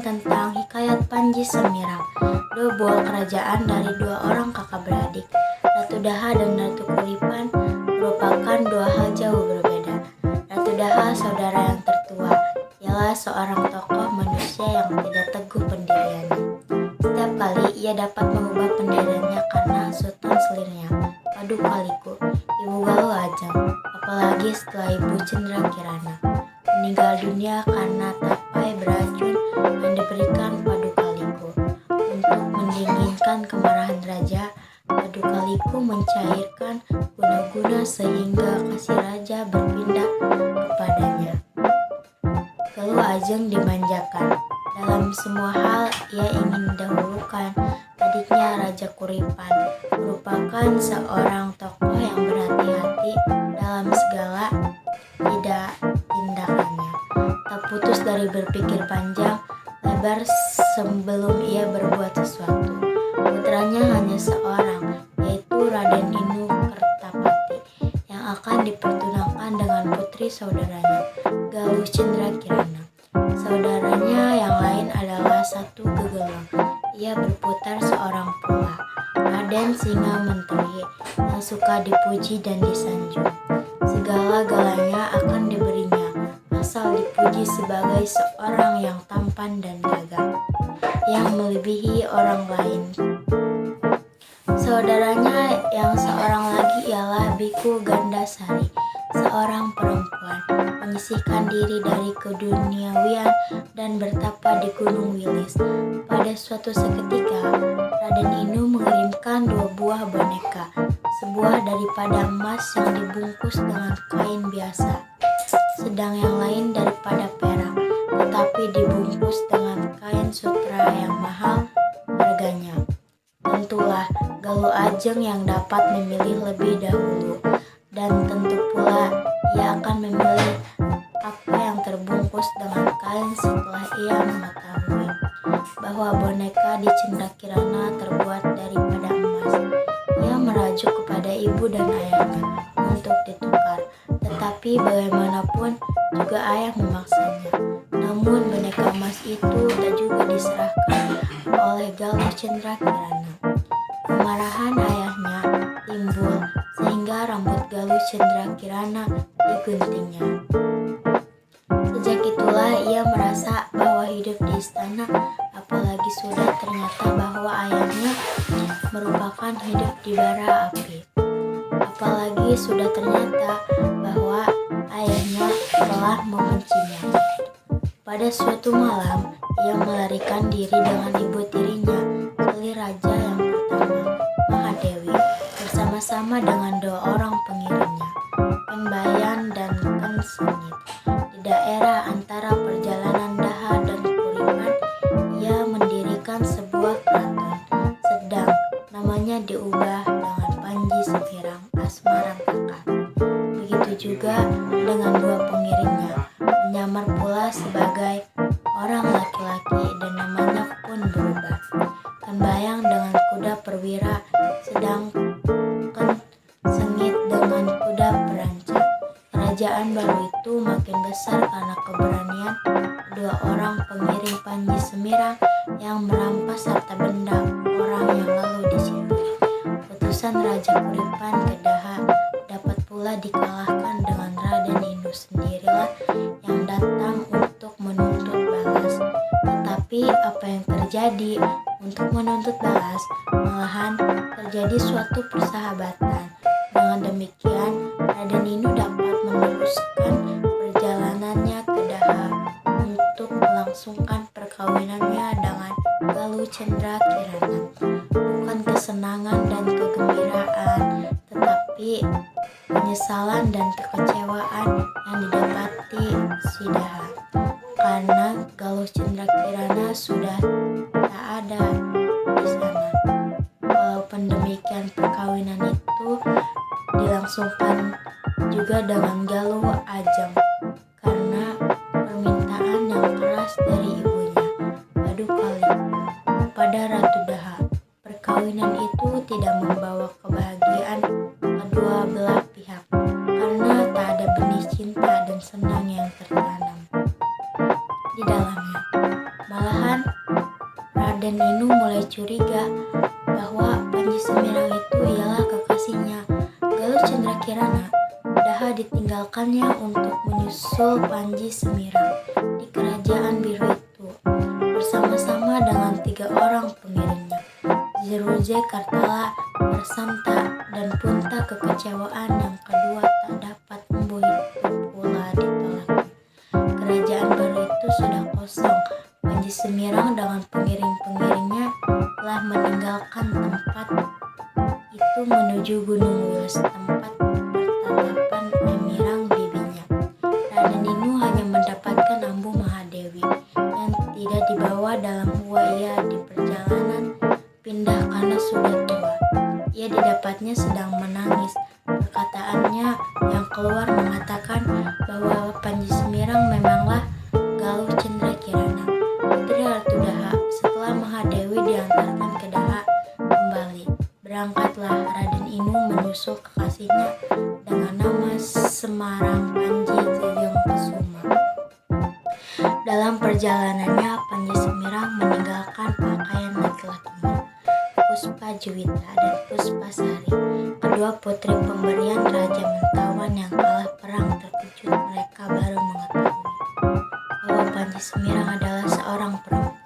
tentang hikayat Panji Semirang, dua buah kerajaan dari dua orang kakak beradik. Ratu Daha dan Ratu Kuripan merupakan dua hal jauh berbeda. Ratu Daha, saudara yang tertua, ialah seorang tokoh manusia yang tidak teguh pendiriannya. Setiap kali ia dapat mengubah pendiriannya karena hasutan selirnya, Paduka Liku, ibu Galuh Ajeng, apalagi setelah ibu Cendra Kirana meninggal dunia karena tapai beracun yang diberikan Paduka Liku. Untuk mendinginkan kemarahan raja, Paduka Liku mencairkan guna-guna sehingga kasih raja berpindah kepadanya. Galuh Ajeng dimanjakan. Dalam semua hal ia ingin mendahulukan adiknya Raja Kuripan, merupakan seorang tokoh yang berhati-hati dalam segala tindakannya. Tak putus dari berpikir panjang lebar sebelum ia berbuat sesuatu. Putranya hanya seorang, yaitu Raden Inu Kertapati, yang akan dipertunangkan dengan putri saudaranya, Galuh Cendra Kirana. Saudaranya yang lain adalah satu gegelang. Ia berputar seorang pula, Raden Singa Menteri, yang suka dipuji dan disanjung. Segala-galanya akan diberinya, asal dipuji sebagai seorang yang tampan dan gagah, yang melebihi orang lain. Saudaranya yang seorang lagi ialah Biku Gandasari, seorang perempuan, menyisihkan diri dari keduniawian dan bertapa di Gunung Wilis. Pada suatu seketika, Raden Inu mengirimkan dua buah boneka, sebuah daripada emas yang dibungkus dengan kain biasa, sedang yang lain daripada perak, tetapi dibungkus dengan kain sutra yang mahal harganya. Tentulah Galuh Ajeng yang dapat memilih lebih dahulu, dan tentu pula ia akan memilih apa yang terbungkus dengan kain setelah ia mengetahui bahwa boneka di Cendra Kirana terbuat daripada emas. Ia merajuk kepada ibu dan ayahnya untuk ditukar, tetapi bagaimanapun juga ayah memaksanya. Namun boneka emas itu tak juga diserahkan oleh Galuh Cendra Kirana. Kemarahan ayahnya timbul sehingga rambut Galuh Cendra Kirana diguntingnya. Sejak itulah ia merasa bahwa hidup di istana, apalagi sudah ternyata bahwa ayahnya merupakan hidup di bara api. Apalagi sudah ternyata bahwa ayahnya telah membencinya. Pada suatu malam, ia melarikan diri dengan ibu tirinya, Seli Raja yang pertama, Mahadewi, bersama-sama dengan dua orang pengiringnya, Ken Bayan dan Ken Sengit. Di daerah antara perjalanan Daha dan Kuripan, ia mendirikan sebuah keraton, sedang namanya diubah dengan Panji Semirang Asmarangkaka. Begitu juga dengan dua pengiringnya, menyamar pula sebagai orang laki-laki dan namanya pun berubah. Ken Bayang dengan kuda perwira, sedangkan Sengit dengan kuda perancang. Kerajaan baru itu makin besar karena keberanian kedua orang pengiring Panji Semirang yang merampas harta benda orang yang lalu di situ. Utusan Raja Kuripan ke Daha dapat pula dikalahkan dengan Raden Inu sendirilah yang datang untuk menuntut balas. Tetapi apa yang terjadi? Untuk menuntut balas, malahan terjadi suatu persahabatan. Dengan demikian, Raden Inu dapat meneruskan perjalanannya ke Daha untuk melangsungkan perkawinannya dengan Galuh Cendra Kirana. Bukan kesenangan dan kegembiraan, tetapi penyesalan dan kekecewaan yang didapati si Daha, karena Galuh Cendra Kirana sudah tak ada di sana. Walaupun demikian, perkawinan itu dilangsungkan juga dengan Galuh Ajeng karena permintaan yang keras dari ibunya, Paduka Liku, kepada Ratu Daha. Perkawinan itu tidak membawa kebahagiaan kedua belah pihak, karena tak ada benih cinta dan senang yang tertanam di dalamnya. Malahan Raden Inu mulai curiga bahwa Panji Semirang itu ialah kekasihnya Galuh Cendrakirana. Daha ditinggalkannya untuk menyusul Panji Semirang di kerajaan biru itu bersama-sama dengan 3 orang pengiringnya, Ziruje, Kartala, Prasamta, dan Punta. Kekecewaan yang kedua tak dapat embuh itu pula ditolaknya. Kerajaan baru itu sudah kosong. Panji Semirang dengan pengiring-pengiringnya telah meninggalkan tempat itu menuju Gunung Wilis, tempat pertatapan Emirang bibinya. Raden Inu hanya mendapatkan Ambu Mahadewi yang tidak dibawa dalam hua ia di perjalanan pindah karena sudah tua. Ia didapatnya sedang menangis. Perkataannya yang keluar mengatakan bahwa Panji Semirang memanglah Galuh Cendrakirana, putri Ratu Daha. Setelah Mahadewi diantarkan ke Daha kembali, berangkatlah Raden Inu menyusul kekasihnya dengan nama Semarang Panji Jejongkesuma. Dalam perjalanannya, Panji Semirang meninggalkan pakaian laki-lakinya, Puspa Juwita dan Puspa Sari, kedua putri pemberian Raja Mentawan yang kalah perang. Terkejut mereka baru mengetahui bahwa Panji Semirang adalah seorang perempuan.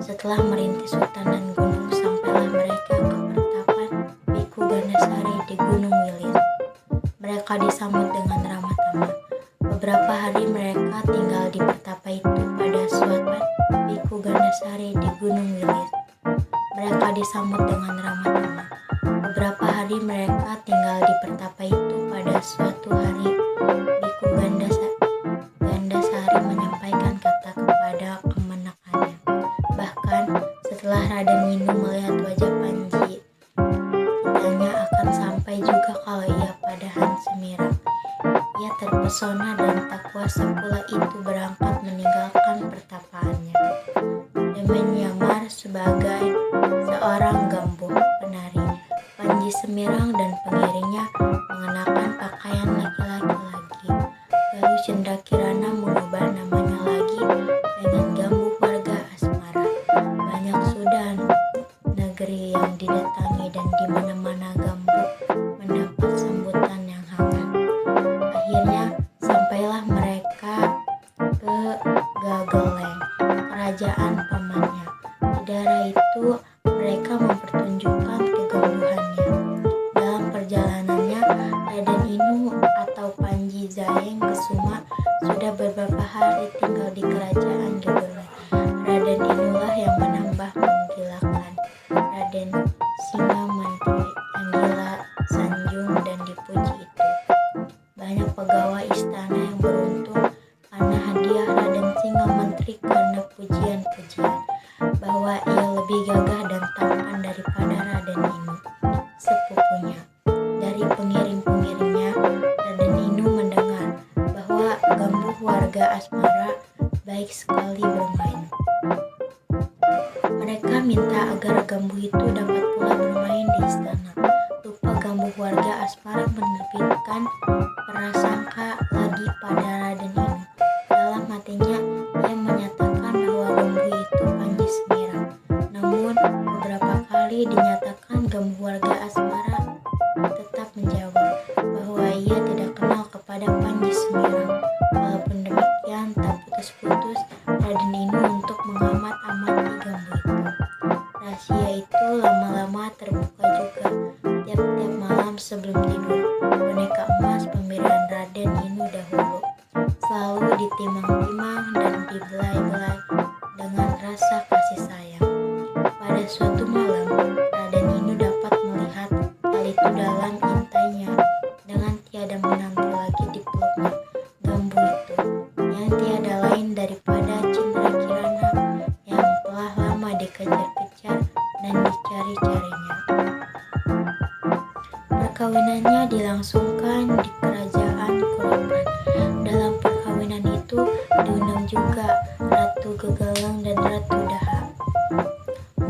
Setelah merintis hutan dan gunung, sampailah mereka ke pertapan Biku Gandasari di Gunung Wilis. Mereka disambut dengan ramah tamah. Beberapa hari mereka tinggal di pertapa itu. Pada suatu Biku Gandasari di Gunung Wilis, mereka disambut dengan ramah tamah. Beberapa hari mereka tinggal di pertapa itu. Pada suatu hari Biku Gandasari menyampaikan kata kepada kemenakannya. Bahkan setelah Raden Inu melihat wajah Panji, kitanya akan sampai juga kalau ia padahan Semirang. Ia terpesona dan tak kuasa pula itu berangkat meninggalkan pertapaannya dan menyamar sebagai seorang gambuh penari. Panji Semirang dan pengiringnya mengenakan pakaian laki-laki lagi. Galuh Cendrakirana mengubah namanya lagi dengan Gambuh Warga Asmara. Banyak sudah negeri yang didatangi dan di mana-mana Gambuh mendapat sambutan yang hangat. Akhirnya sampailah mereka ke Gageleng, kerajaan pamannya. Di daerah itu mereka mempertunjukkan kegambuhannya. Dalam perjalanannya, Raden Inu atau Panji Jayengkesuma sudah beberapa hari tinggal di kerajaan Gageleng. Raden Inulah yang menambah menggilakan Raden Singamantri yang gila sanjung dan dipuji itu. Banyak pegawai istana yang beruntung karena hadiah Raden Singamantri karena pujian-pujian bahwa ia lebih gagah dan tampan daripada Raden Inu, sepupunya. Dari pengiring-pengiringnya, Raden Inu mendengar bahwa Gambuh Warga Asmara baik sekali bermain. Mereka minta agar Gambuh itu dapat pula bermain di istana. Rupa Gambuh Warga Asmara menerbitkan prasangka lagi pada Raden Inu. Dalam hatinya, ia menyatakan bahwa Gambuh itu Panji Semirang. Namun, beberapa kali dinyatakan Gambuh Warga Asmara tetap menjawab bahwa ia tidak kenal kepada Panji Semirang. Walaupun demikian, tak putus-putus Raden Inu untuk mengamat-amati Gambuh itu. Rahasia itu lama-lama terbuka juga. Tiap-tiap malam sebelum tidur, boneka emas pemberian Raden Inu dahulu selalu ditimang-timang dan dibelai-belai dengan rasa kasih sayang. Pada suatu malam, Raden Inu dapat melihat hal itu dalam intainya. Dengan tiada menanti lagi di peluknya Gambuh itu, yang tiada lain daripada Cendrakirana yang telah lama dikejar-kejar dan dicari-carinya. Perkawinannya dilangsungkan di kerajaan Kurapan. Dalam perkawinan itu diundang juga Ratu Gageleng dan Ratu Daha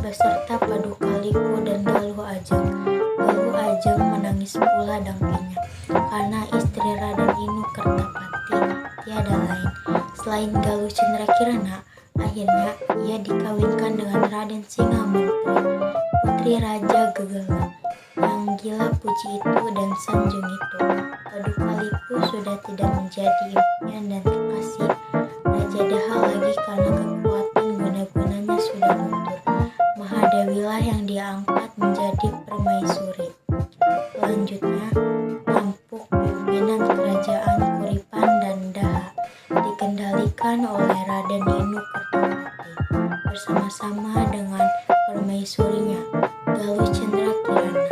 beserta Paduka Liku dan Galuh Ajeng. Galuh Ajeng menangis pula dangkilnya karena istri Raden Inu Kertapati tiada lain selain Galuh Cendrakirana. akhirnya ia dikawinkan dengan Raden Singamantri, putri Raja Gegala. Yang gila puji itu dan sanjung itu, Paduka Liku sudah tidak menjadi impian dan kekasih Raja Daha lagi karena kekuatan guna-gunanya sudah luntur. Mahadewilah yang dia angkat menjadi permaisuri. Selanjutnya, tampuk pimpinan kerajaan Kuripan dan Daha dikendalikan oleh Raden Inu Kertapati bersama-sama dengan permaisurinya, Galuh Cendrakirana.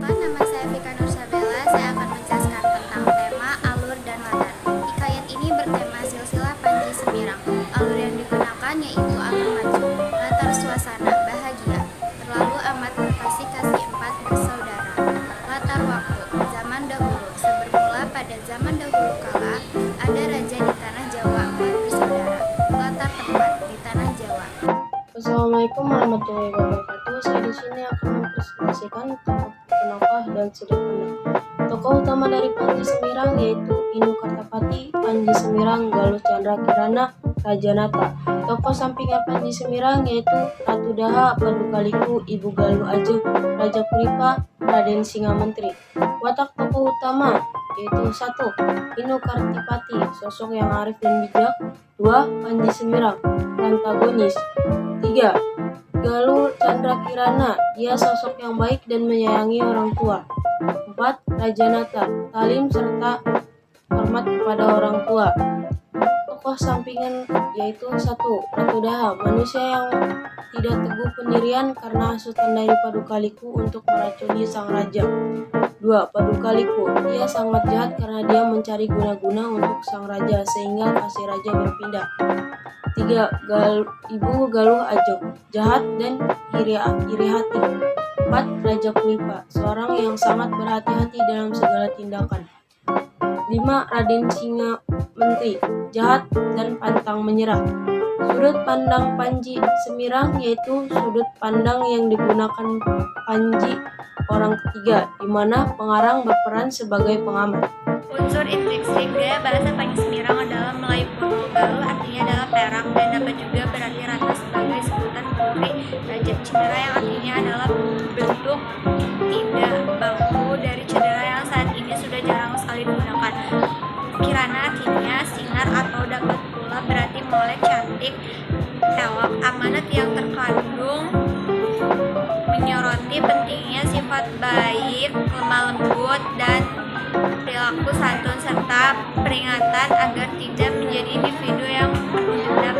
Nama saya Vika Nursabella, saya akan menjelaskan tentang tema, alur, dan latar. Hikayat ini bertema silsilah Panji Semirang. Alur yang digunakan yaitu alur maju. Latar suasana, bahagia. Terlalu amat berkasih-kasih empat bersaudara. Latar waktu, zaman dahulu. Sebermula pada zaman dahulu kala, ada raja di tanah Jawa empat bersaudara. Latar tempat, di tanah Jawa. Assalamualaikum warahmatullahi wabarakatuh. Saya di sini akan mempresentasikan tokoh dan sudut pandang. Tokoh utama dari Panji Semirang yaitu Inu Kartapati, Panji Semirang, Galuh Cendrakirana, Raja Nata. Tokoh sampingan Panji Semirang yaitu Ratu Daha, Paduka Liku, Ibu Galuh Ajeng, Raja Kuripa, Raden Singamantri. Watak tokoh utama yaitu 1. Inu Kartapati, sosok yang arif dan bijak. 2. Panji Semirang, antagonis. 3. Galuh Cendrakirana, dia sosok yang baik dan menyayangi orang tua. 4. Raja Nata, talim serta hormat kepada orang tua. Tokoh sampingan yaitu 1. Ratu Daha, manusia yang tidak teguh pendirian karena hasutan dari Paduka Liku untuk meracuni sang raja. 2. Paduka Liku, dia sangat jahat karena dia mencari guna-guna untuk sang raja sehingga kasih raja berpindah. 3. Ibu Galuh Ajeng, jahat dan iri hati. 4. Raja Kuripa, seorang yang sangat berhati-hati dalam segala tindakan. 5. Raden Singamantri, jahat dan pantang menyerah. Sudut pandang Panji Semirang yaitu sudut pandang yang digunakan Panji orang ketiga, di mana pengarang berperan sebagai pengamat. Unsur intrinsik gaya bahasa Panji Semirang adalah Melayu kuno. Galuh artinya adalah perak dan dapat juga berarti rata sebagai sebutan putri Raja. Cendera yang artinya adalah bentuk tidak baku dari cendera yang saat ini sudah jarang sekali digunakan. Kirana artinya sinar atau dapat pula berarti molek, cantik, elok. Amanat yang terkandung menyoroti pentingnya sifat baik, lemah lembut, dan perilaku santun serta peringatan agar tidak menjadi individu yang penuh dendam